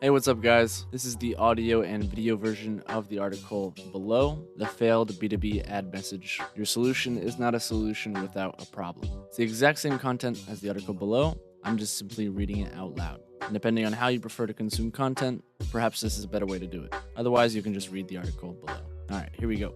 Hey, what's up, guys? This is the audio and video version of the article below, the failed B2B ad message. Your solution is not a solution without a problem. It's the exact same content as the article below. I'm just simply reading it out loud. And depending on how you prefer to consume content, perhaps this is a better way to do it. Otherwise, you can just read the article below. All right, here we go.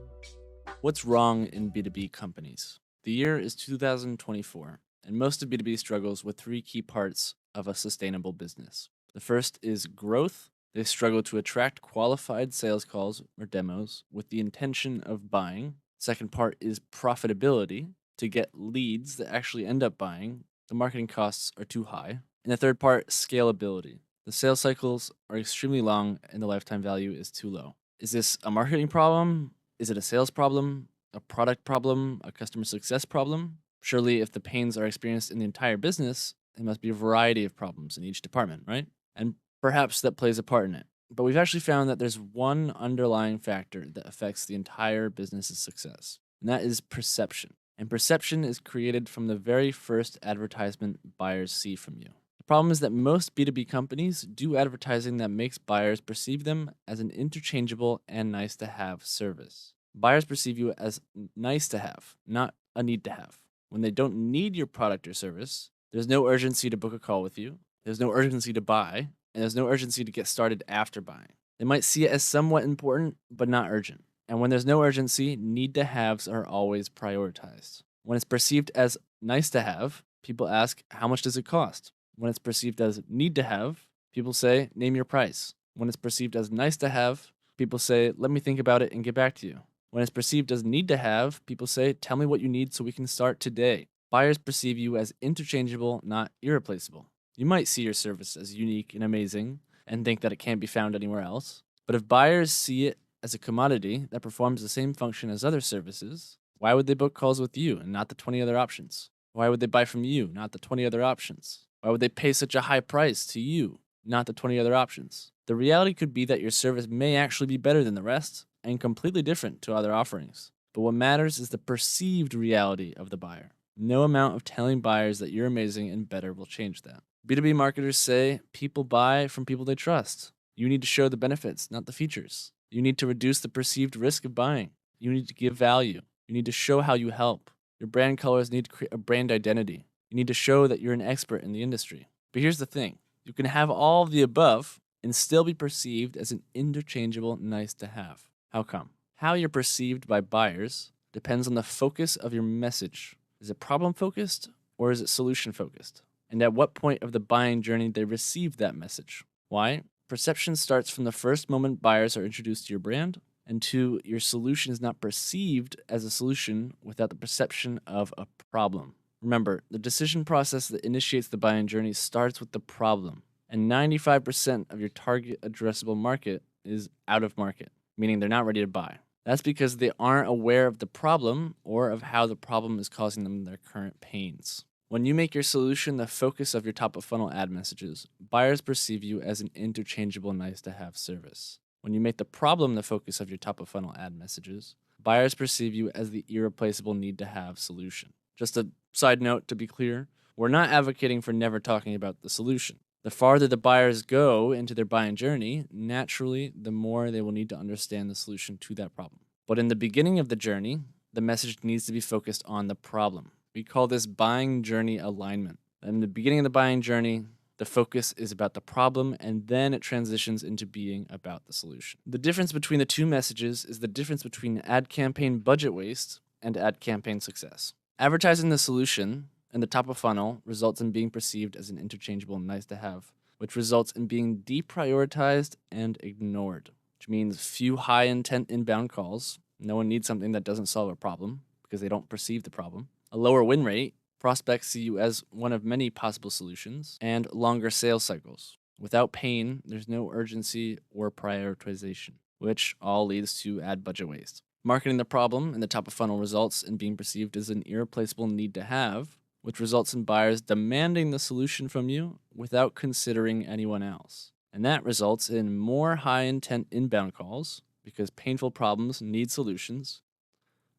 What's wrong in B2B companies? The year is 2024, and most of B2B struggles with three key parts of a sustainable business. The first is growth. They struggle to attract qualified sales calls or demos with the intention of buying. Second part is profitability. To get leads that actually end up buying, the marketing costs are too high. And the third part, scalability. The sales cycles are extremely long and the lifetime value is too low. Is this a marketing problem? Is it a sales problem, a product problem, a customer success problem? Surely, if the pains are experienced in the entire business, there must be a variety of problems in each department, right? And perhaps that plays a part in it. But we've actually found that there's one underlying factor that affects the entire business's success, and that is perception. And perception is created from the very first advertisement buyers see from you. The problem is that most B2B companies do advertising that makes buyers perceive them as an interchangeable and nice to have service. Buyers perceive you as nice to have, not a need to have. When they don't need your product or service, there's no urgency to book a call with you, there's no urgency to buy, and there's no urgency to get started after buying. They might see it as somewhat important, but not urgent. And when there's no urgency, need to haves are always prioritized. When it's perceived as nice to have, people ask, how much does it cost? When it's perceived as need to have, people say, name your price. When it's perceived as nice to have, people say, let me think about it and get back to you. When it's perceived as need to have, people say, tell me what you need so we can start today. Buyers perceive you as interchangeable, not irreplaceable. You might see your service as unique and amazing and think that it can't be found anywhere else. But if buyers see it as a commodity that performs the same function as other services, why would they book calls with you and not the 20 other options? Why would they buy from you, not the 20 other options? Why would they pay such a high price to you, not the 20 other options? The reality could be that your service may actually be better than the rest and completely different to other offerings. But what matters is the perceived reality of the buyer. No amount of telling buyers that you're amazing and better will change that. B2B marketers say people buy from people they trust. You need to show the benefits, not the features. You need to reduce the perceived risk of buying. You need to give value. You need to show how you help. Your brand colors need to create a brand identity. You need to show that you're an expert in the industry. But here's the thing. You can have all of the above and still be perceived as an interchangeable nice to have. How come? How you're perceived by buyers depends on the focus of your message. Is it problem focused or is it solution focused? And at what point of the buying journey they receive that message. Why? Perception starts from the first moment buyers are introduced to your brand, and two, your solution is not perceived as a solution without the perception of a problem. Remember, the decision process that initiates the buying journey starts with the problem, and 95% of your target addressable market is out of market, meaning they're not ready to buy. That's because they aren't aware of the problem or of how the problem is causing them their current pains. When you make your solution the focus of your top of funnel ad messages, buyers perceive you as an interchangeable nice to have service. When you make the problem the focus of your top of funnel ad messages, buyers perceive you as the irreplaceable need to have solution. Just a side note to be clear, we're not advocating for never talking about the solution. The farther the buyers go into their buying journey, naturally, the more they will need to understand the solution to that problem. But in the beginning of the journey, the message needs to be focused on the problem. We call this buying journey alignment. In the beginning of the buying journey, the focus is about the problem, and then it transitions into being about the solution. The difference between the two messages is the difference between ad campaign budget waste and ad campaign success. Advertising the solution and the top of funnel results in being perceived as an interchangeable nice to have, which results in being deprioritized and ignored, which means few high intent inbound calls. No one needs something that doesn't solve a problem because they don't perceive the problem. A lower win rate, prospects see you as one of many possible solutions, and longer sales cycles. Without pain, there's no urgency or prioritization, which all leads to ad budget waste. Marketing the problem in the top of funnel results in being perceived as an irreplaceable need to have, which results in buyers demanding the solution from you without considering anyone else. And that results in more high intent inbound calls because painful problems need solutions,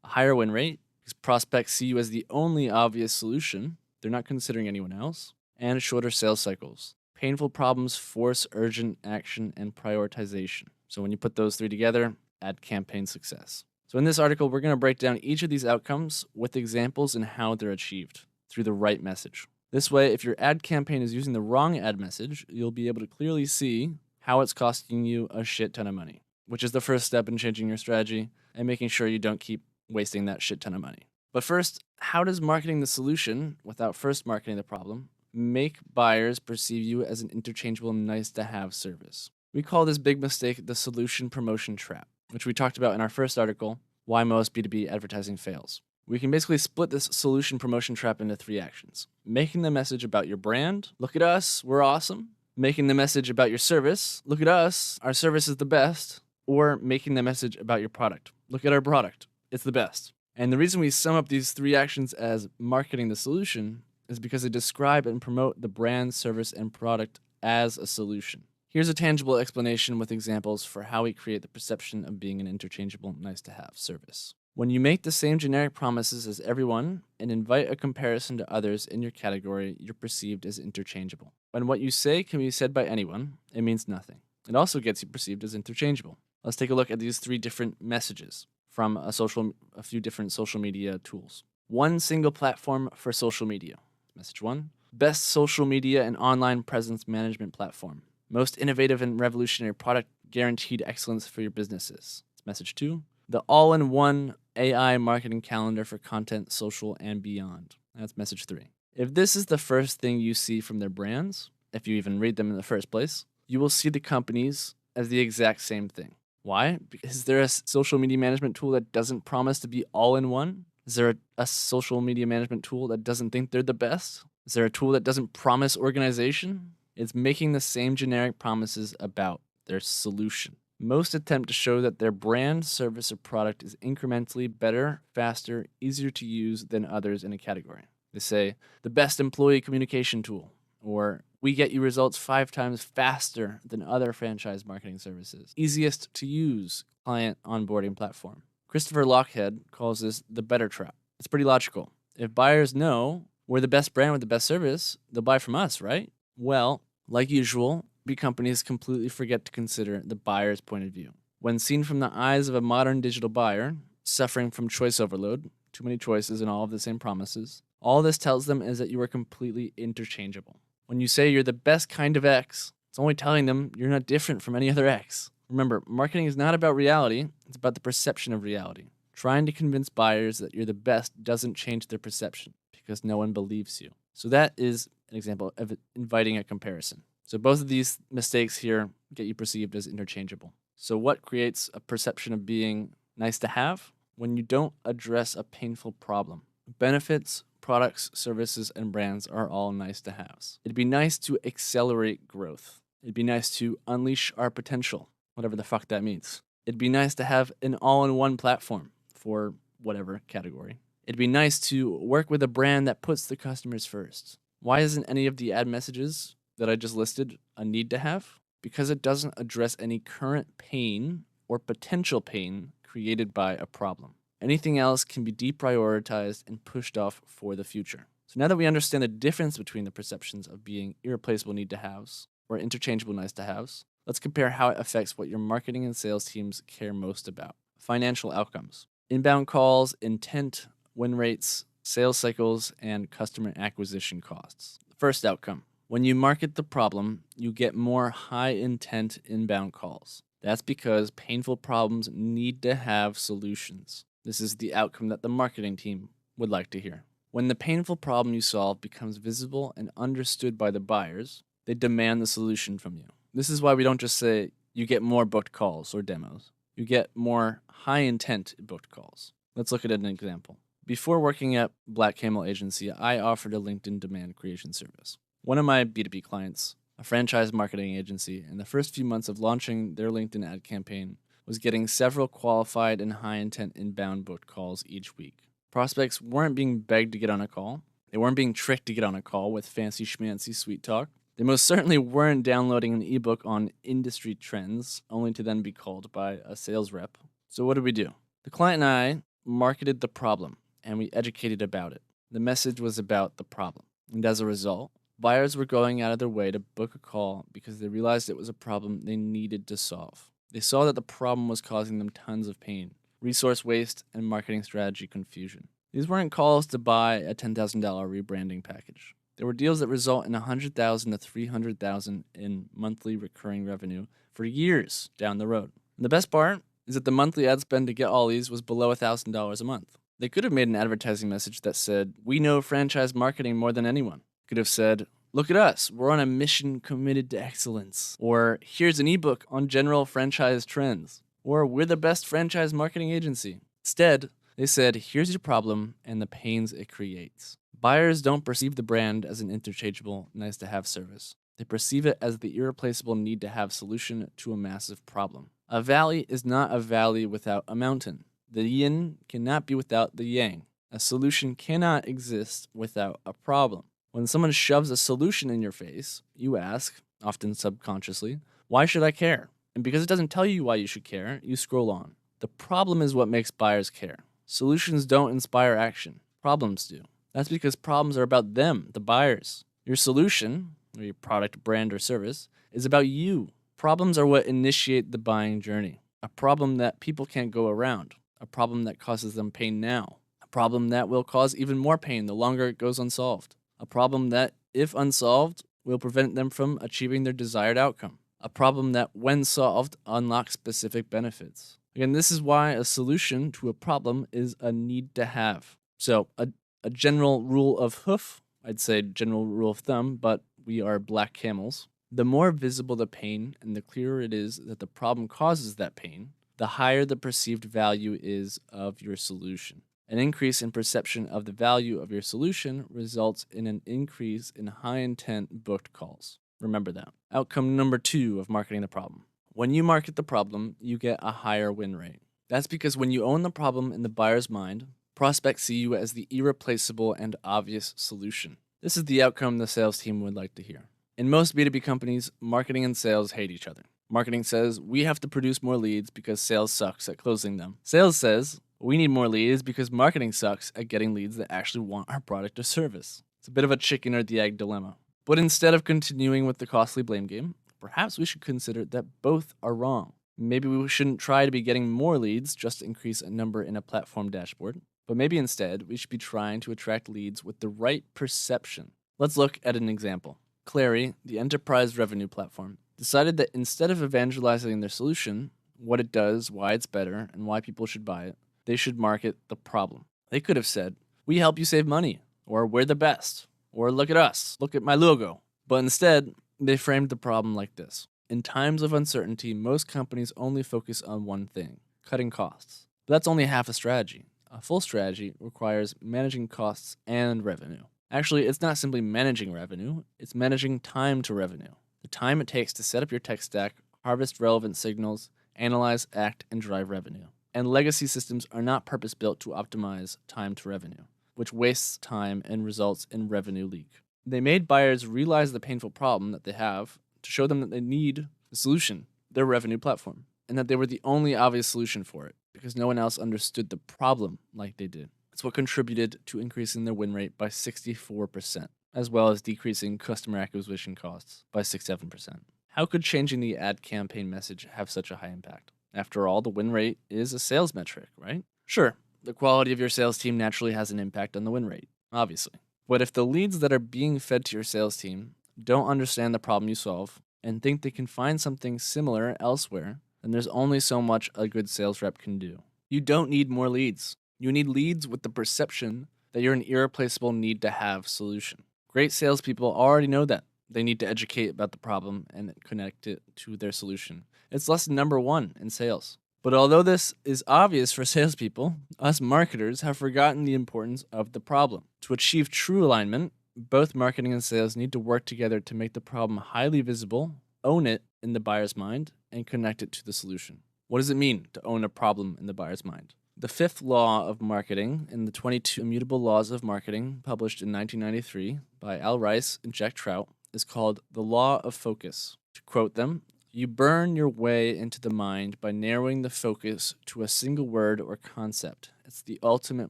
a higher win rate because prospects see you as the only obvious solution, they're not considering anyone else, and shorter sales cycles. Painful problems force urgent action and prioritization. So when you put those three together, ad campaign success. So in this article, we're going to break down each of these outcomes with examples and how they're achieved through the right message. This way, if your ad campaign is using the wrong ad message, you'll be able to clearly see how it's costing you a shit ton of money, which is the first step in changing your strategy and making sure you don't keep wasting that shit ton of money. But first, how does marketing the solution, without first marketing the problem, make buyers perceive you as an interchangeable nice-to-have service? We call this big mistake the solution promotion trap, which we talked about in our first article, Why Most B2B Advertising Fails. We can basically split this solution promotion trap into three actions. Making the message about your brand, look at us, we're awesome. Making the message about your service, look at us, our service is the best. Or making the message about your product, look at our product, it's the best. And the reason we sum up these three actions as marketing the solution is because they describe and promote the brand, service, and product as a solution. Here's a tangible explanation with examples for how we create the perception of being an interchangeable nice-to-have service. When you make the same generic promises as everyone and invite a comparison to others in your category, you're perceived as interchangeable. When what you say can be said by anyone, it means nothing. It also gets you perceived as interchangeable. Let's take a look at these three different messages from a few different social media tools. One single platform for social media. Message 1. Best social media and online presence management platform. Most innovative and revolutionary product, guaranteed excellence for your businesses. Message 2. The all-in-one AI marketing calendar for content, social, and beyond. That's message 3. If this is the first thing you see from their brands, if you even read them in the first place, you will see the companies as the exact same thing. Why? Is there a social media management tool that doesn't promise to be all-in-one? Is there a social media management tool that doesn't think they're the best? Is there a tool that doesn't promise organization? It's making the same generic promises about their solution. Most attempt to show that their brand, service, or product is incrementally better, faster, easier to use than others in a category. They say, the best employee communication tool, or we get you results 5 times faster than other franchise marketing services. Easiest to use client onboarding platform. Christopher Lochhead calls this the better trap. It's pretty logical. If buyers know we're the best brand with the best service, they'll buy from us, right? Well, like usual, B companies completely forget to consider the buyer's point of view. When seen from the eyes of a modern digital buyer, suffering from choice overload, too many choices and all of the same promises, all this tells them is that you are completely interchangeable. When you say you're the best kind of X, it's only telling them you're not different from any other X. Remember, marketing is not about reality, it's about the perception of reality. Trying to convince buyers that you're the best doesn't change their perception because no one believes you. So that is an example of inviting a comparison. So both of these mistakes here get you perceived as interchangeable. So what creates a perception of being nice to have? When you don't address a painful problem. Benefits, products, services, and brands are all nice to haves. It'd be nice to accelerate growth. It'd be nice to unleash our potential, whatever the fuck that means. It'd be nice to have an all-in-one platform for whatever category. It'd be nice to work with a brand that puts the customers first. Why isn't any of the ad messages that I just listed a need to have? Because it doesn't address any current pain or potential pain created by a problem. Anything else can be deprioritized and pushed off for the future. So now that we understand the difference between the perceptions of being irreplaceable need-to-haves or interchangeable nice-to-haves, let's compare how it affects what your marketing and sales teams care most about. Financial outcomes. Inbound calls, intent, win rates, sales cycles, and customer acquisition costs. First outcome. When you market the problem, you get more high-intent inbound calls. That's because painful problems need to have solutions. This is the outcome that the marketing team would like to hear. When the painful problem you solve becomes visible and understood by the buyers, they demand the solution from you. This is why we don't just say you get more booked calls or demos. You get more high-intent booked calls. Let's look at an example. Before working at Black Camel Agency, I offered a LinkedIn demand creation service. One of my B2B clients, a franchise marketing agency, in the first few months of launching their LinkedIn ad campaign, was getting several qualified and high-intent inbound booked calls each week. Prospects weren't being begged to get on a call. They weren't being tricked to get on a call with fancy schmancy sweet talk. They most certainly weren't downloading an ebook on industry trends, only to then be called by a sales rep. So what did we do? The client and I marketed the problem, and we educated about it. The message was about the problem. And as a result, Buyers were going out of their way to book a call because they realized it was a problem they needed to solve. They saw that the problem was causing them tons of pain, resource waste, and marketing strategy confusion. These weren't calls to buy a $10,000 rebranding package. They were deals that result in $100,000 to $300,000 in monthly recurring revenue for years down the road. And the best part is that the monthly ad spend to get all these was below $1,000 a month. They could have made an advertising message that said, "We know franchise marketing more than anyone." Could have said, "Look at us, we're on a mission committed to excellence." Or, "Here's an ebook on general franchise trends." Or, "We're the best franchise marketing agency." Instead, they said, "Here's your problem and the pains it creates." Buyers don't perceive the brand as an interchangeable, nice-to-have service. They perceive it as the irreplaceable need-to-have solution to a massive problem. A valley is not a valley without a mountain. The yin cannot be without the yang. A solution cannot exist without a problem. When someone shoves a solution in your face, you ask, often subconsciously, "Why should I care?" And because it doesn't tell you why you should care, you scroll on. The problem is what makes buyers care. Solutions don't inspire action. Problems do. That's because problems are about them, the buyers. Your solution, or your product, brand, or service, is about you. Problems are what initiate the buying journey. A problem that people can't go around. A problem that causes them pain now. A problem that will cause even more pain the longer it goes unsolved. A problem that, if unsolved, will prevent them from achieving their desired outcome. A problem that, when solved, unlocks specific benefits. Again, this is why a solution to a problem is a need to have. So, a general rule of hoof, I'd say general rule of thumb, but we are black camels. The more visible the pain and the clearer it is that the problem causes that pain, the higher the perceived value is of your solution. An increase in perception of the value of your solution results in an increase in high intent booked calls. Remember that. Outcome number 2 of marketing the problem. When you market the problem, you get a higher win rate. That's because when you own the problem in the buyer's mind, prospects see you as the irreplaceable and obvious solution. This is the outcome the sales team would like to hear. In most B2B companies, marketing and sales hate each other. Marketing says, "We have to produce more leads because sales sucks at closing them." Sales says, "We need more leads because marketing sucks at getting leads that actually want our product or service." It's a bit of a chicken or the egg dilemma. But instead of continuing with the costly blame game, perhaps we should consider that both are wrong. Maybe we shouldn't try to be getting more leads just to increase a number in a platform dashboard, but maybe instead we should be trying to attract leads with the right perception. Let's look at an example. Clary, the enterprise revenue platform, decided that instead of evangelizing their solution, what it does, why it's better, and why people should buy it, they should market the problem. They could have said, "We help you save money," or "We're the best," or "Look at us, look at my logo." But instead, they framed the problem like this. In times of uncertainty, most companies only focus on one thing, cutting costs. But that's only half a strategy. A full strategy requires managing costs and revenue. Actually, it's not simply managing revenue, it's managing time to revenue. The time it takes to set up your tech stack, harvest relevant signals, analyze, act, and drive revenue. And legacy systems are not purpose-built to optimize time to revenue, which wastes time and results in revenue leak. They made buyers realize the painful problem that they have to show them that they need the solution, their revenue platform, and that they were the only obvious solution for it, because no one else understood the problem like they did. It's what contributed to increasing their win rate by 64%, as well as decreasing customer acquisition costs by 6-7%. How could changing the ad campaign message have such a high impact? After all, the win rate is a sales metric, right? Sure, the quality of your sales team naturally has an impact on the win rate, obviously. But if the leads that are being fed to your sales team don't understand the problem you solve and think they can find something similar elsewhere, then there's only so much a good sales rep can do. You don't need more leads. You need leads with the perception that you're an irreplaceable need-to-have solution. Great salespeople already know that. They need to educate about the problem and connect it to their solution. It's lesson number 1 in sales. But although this is obvious for salespeople, us marketers have forgotten the importance of the problem. To achieve true alignment, both marketing and sales need to work together to make the problem highly visible, own it in the buyer's mind, and connect it to the solution. What does it mean to own a problem in the buyer's mind? The 5th law of marketing in the 22 Immutable Laws of Marketing, published in 1993 by Al Rice and Jack Trout, is called the Law of Focus. To quote them, "You burn your way into the mind by narrowing the focus to a single word or concept. It's the ultimate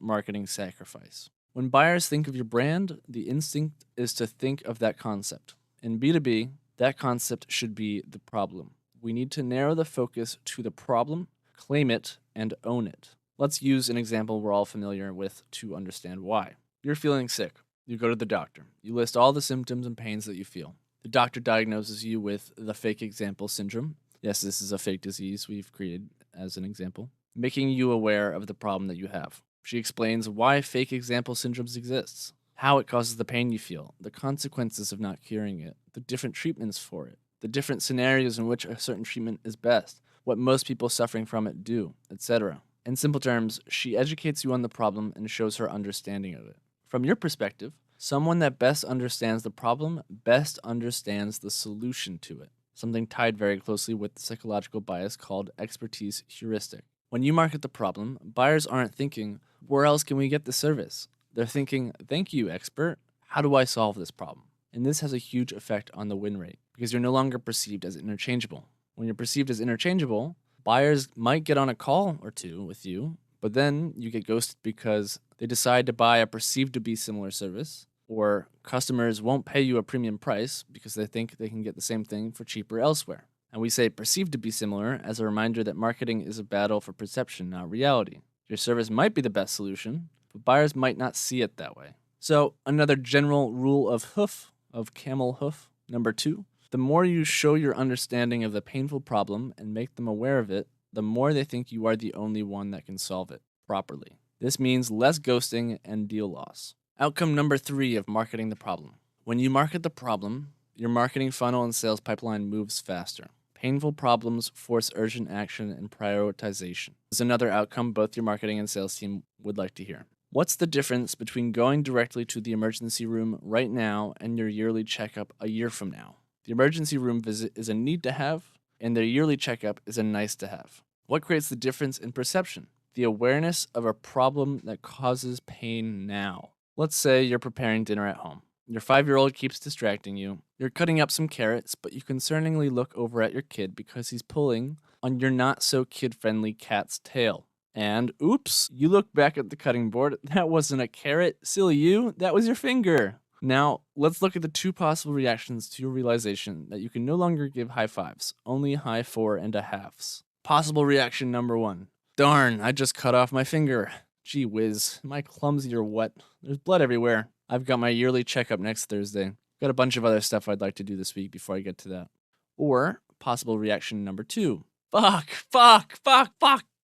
marketing sacrifice." When buyers think of your brand, the instinct is to think of that concept. In B2B, that concept should be the problem. We need to narrow the focus to the problem, claim it, and own it. Let's use an example we're all familiar with to understand why. You're feeling sick. You go to the doctor. You list all the symptoms and pains that you feel. The doctor diagnoses you with the fake example syndrome. Yes, this is a fake disease we've created as an example, making you aware of the problem that you have. She explains why fake example syndromes exists, how it causes the pain you feel, the consequences of not curing it, the different treatments for it, the different scenarios in which a certain treatment is best, what most people suffering from it do, etc. In simple terms, she educates you on the problem and shows her understanding of it. From your perspective, someone that best understands the problem best understands the solution to it, something tied very closely with the psychological bias called expertise heuristic. When you market the problem, buyers aren't thinking, where else can we get the service? They're thinking, thank you, expert. How do I solve this problem? And this has a huge effect on the win rate because you're no longer perceived as interchangeable. When you're perceived as interchangeable, buyers might get on a call or two with you, but then you get ghosted because they decide to buy a perceived to be similar service, or customers won't pay you a premium price because they think they can get the same thing for cheaper elsewhere. And we say perceived to be similar as a reminder that marketing is a battle for perception, not reality. Your service might be the best solution, but buyers might not see it that way. So, another general rule of camel hoof, number 2, the more you show your understanding of the painful problem and make them aware of it, the more they think you are the only one that can solve it properly. This means less ghosting and deal loss. Outcome number 3 of marketing the problem. When you market the problem, your marketing funnel and sales pipeline moves faster. Painful problems force urgent action and prioritization. This is another outcome both your marketing and sales team would like to hear. What's the difference between going directly to the emergency room right now and your yearly checkup a year from now? The emergency room visit is a need to have, and their yearly checkup is a nice to have. What creates the difference in perception? The awareness of a problem that causes pain now. Let's say you're preparing dinner at home. Your 5-year-old keeps distracting you. You're cutting up some carrots, but you concerningly look over at your kid because he's pulling on your not so kid-friendly cat's tail. And oops, you look back at the cutting board. That wasn't a carrot. Silly you, that was your finger. Now, let's look at the 2 possible reactions to your realization that you can no longer give high fives, only high 4.5s. Possible reaction number 1. Darn, I just cut off my finger. Gee whiz, am I clumsy or what? There's blood everywhere. I've got my yearly checkup next Thursday. Got a bunch of other stuff I'd like to do this week before I get to that. Or possible reaction number 2. Fuck.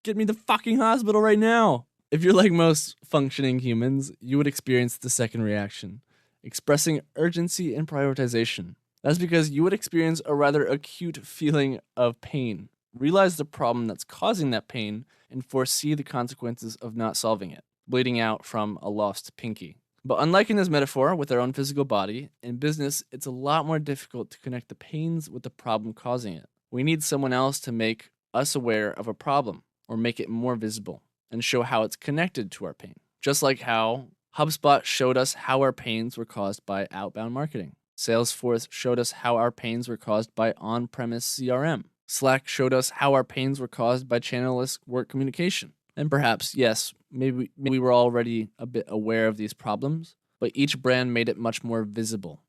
Get me to the fucking hospital right now. If you're like most functioning humans, you would experience the second reaction, expressing urgency and prioritization. That's because you would experience a rather acute feeling of pain, realize the problem that's causing that pain, and foresee the consequences of not solving it, bleeding out from a lost pinky. But unlike in this metaphor with our own physical body, in business, it's a lot more difficult to connect the pains with the problem causing it. We need someone else to make us aware of a problem or make it more visible and show how it's connected to our pain. Just like how HubSpot showed us how our pains were caused by outbound marketing. Salesforce showed us how our pains were caused by on-premise CRM. Slack showed us how our pains were caused by channelless work communication. And perhaps, yes, maybe we were already a bit aware of these problems, but each brand made it much more visible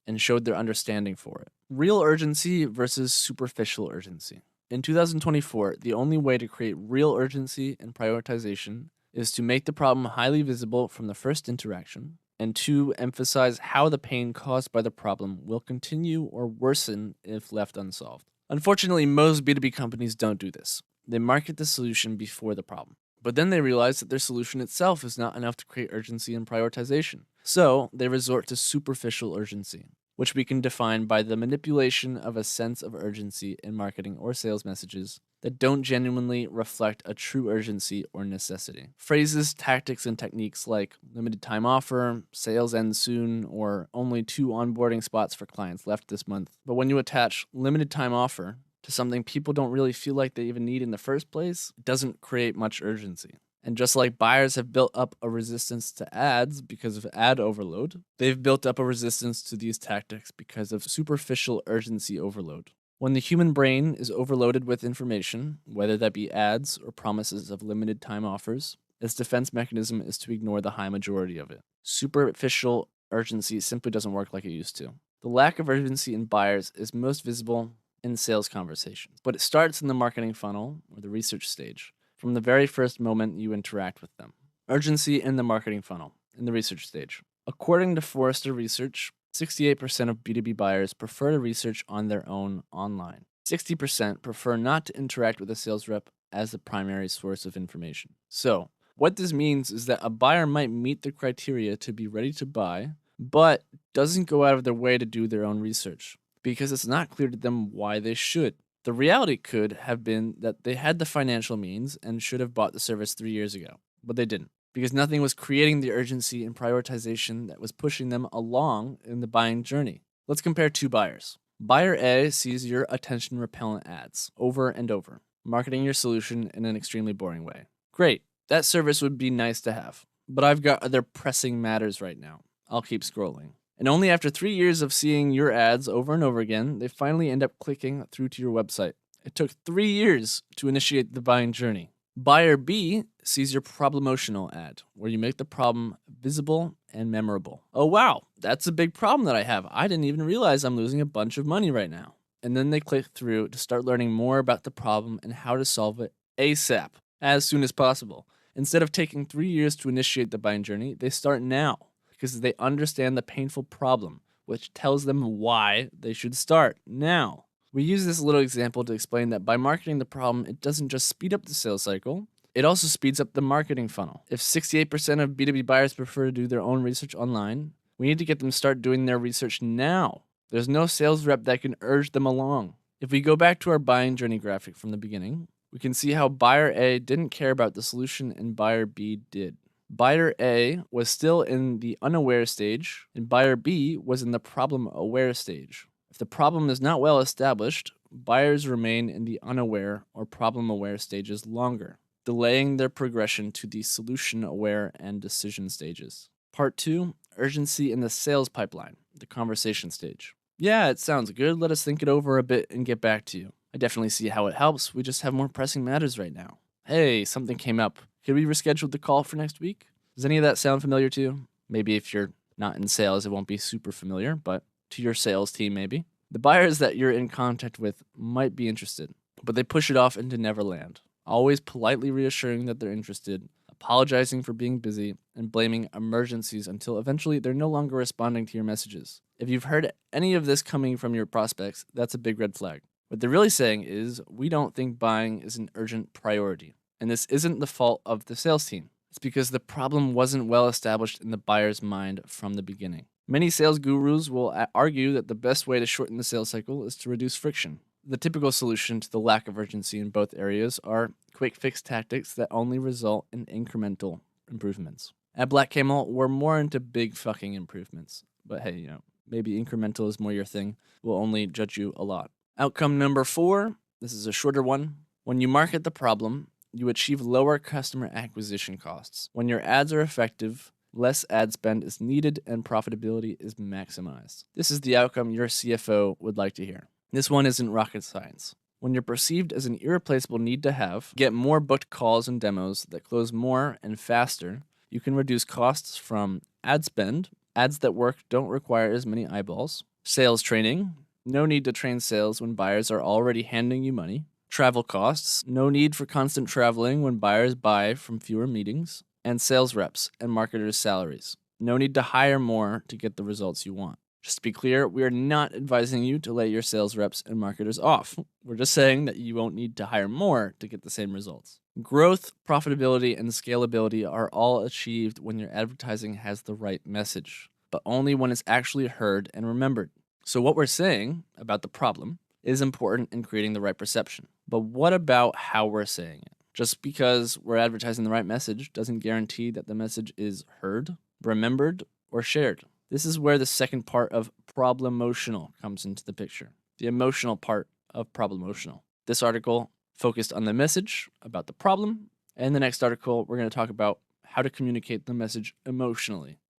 and showed their understanding for it. Real urgency versus superficial urgency. In 2024, the only way to create real urgency and prioritization is to make the problem highly visible from the first interaction, and 2, emphasize how the pain caused by the problem will continue or worsen if left unsolved. Unfortunately, most B2B companies don't do this. They market the solution before the problem. But then they realize that their solution itself is not enough to create urgency and prioritization. So they resort to superficial urgency, which we can define by the manipulation of a sense of urgency in marketing or sales messages that don't genuinely reflect a true urgency or necessity. Phrases, tactics, and techniques like limited time offer, sales end soon, or only 2 onboarding spots for clients left this month. But when you attach limited time offer to something people don't really feel like they even need in the first place, it doesn't create much urgency. And just like buyers have built up a resistance to ads because of ad overload, they've built up a resistance to these tactics because of superficial urgency overload. When the human brain is overloaded with information, whether that be ads or promises of limited time offers, Its defense mechanism is to ignore the high majority of it. Superficial urgency simply doesn't work like it used to. The lack of urgency in buyers is most visible in sales conversations, but it starts in the marketing funnel or the research stage, from the very first moment you interact with them. Urgency in the marketing funnel, in the research stage. According to Forrester Research, 68% of B2B buyers prefer to research on their own online. 60% prefer not to interact with a sales rep as the primary source of information. So, what this means is that a buyer might meet the criteria to be ready to buy, but doesn't go out of their way to do their own research because it's not clear to them why they should. The reality could have been that they had the financial means and should have bought the service 3 years ago, but they didn't because nothing was creating the urgency and prioritization that was pushing them along in the buying journey. Let's compare two buyers. Buyer A sees your attention repellent ads over and over, marketing your solution in an extremely boring way. Great, that service would be nice to have, but I've got other pressing matters right now. I'll keep scrolling. And only after 3 years of seeing your ads over and over again, they finally end up clicking through to your website. It took 3 years to initiate the buying journey. Buyer B sees your problemotional ad, where you make the problem visible and memorable. Oh wow, that's a big problem that I have. I didn't even realize I'm losing a bunch of money right now. And then they click through to start learning more about the problem and how to solve it ASAP, as soon as possible. Instead of taking 3 years to initiate the buying journey, they start now because they understand the painful problem, which tells them why they should start now. We use this little example to explain that by marketing the problem, it doesn't just speed up the sales cycle, it also speeds up the marketing funnel. If 68% of B2B buyers prefer to do their own research online, we need to get them to start doing their research now. There's no sales rep that can urge them along. If we go back to our buying journey graphic from the beginning, we can see how buyer A didn't care about the solution and buyer B did. Buyer A was still in the unaware stage, and buyer B was in the problem-aware stage. If the problem is not well established, buyers remain in the unaware or problem-aware stages longer, delaying their progression to the solution-aware and decision stages. Part 2, urgency in the sales pipeline, the conversation stage. Yeah, it sounds good. Let us think it over a bit and get back to you. I definitely see how it helps. We just have more pressing matters right now. Hey, something came up. Could we reschedule the call for next week? Does any of that sound familiar to you? Maybe if you're not in sales, it won't be super familiar, but to your sales team, maybe. The buyers that you're in contact with might be interested, but they push it off into Neverland, always politely reassuring that they're interested, apologizing for being busy, and blaming emergencies until eventually they're no longer responding to your messages. If you've heard any of this coming from your prospects, that's a big red flag. What they're really saying is, we don't think buying is an urgent priority. And this isn't the fault of the sales team. It's because the problem wasn't well established in the buyer's mind from the beginning. Many sales gurus will argue that the best way to shorten the sales cycle is to reduce friction. The typical solution to the lack of urgency in both areas are quick fix tactics that only result in incremental improvements. At Black Camel, we're more into big fucking improvements. But hey, maybe incremental is more your thing. We'll only judge you a lot. Outcome number 4, this is a shorter one. When you market the problem, you achieve lower customer acquisition costs. When your ads are effective, less ad spend is needed and profitability is maximized. This is the outcome your CFO would like to hear. This one isn't rocket science. When you're perceived as an irreplaceable need-to-have, get more booked calls and demos that close more and faster, you can reduce costs from ad spend, ads that work don't require as many eyeballs, sales training, no need to train sales when buyers are already handing you money, travel costs, no need for constant traveling when buyers buy from fewer meetings, and sales reps and marketers' salaries. No need to hire more to get the results you want. Just to be clear, we are not advising you to lay your sales reps and marketers off. We're just saying that you won't need to hire more to get the same results. Growth, profitability, and scalability are all achieved when your advertising has the right message, but only when it's actually heard and remembered. So what we're saying about the problem is important in creating the right perception. But what about how we're saying it? Just because we're advertising the right message doesn't guarantee that the message is heard, remembered, or shared. This is where the second part of problemotional comes into the picture, the emotional part of problemotional. This article focused on the message about the problem, and the next article we're going to talk about how to communicate the message emotionally.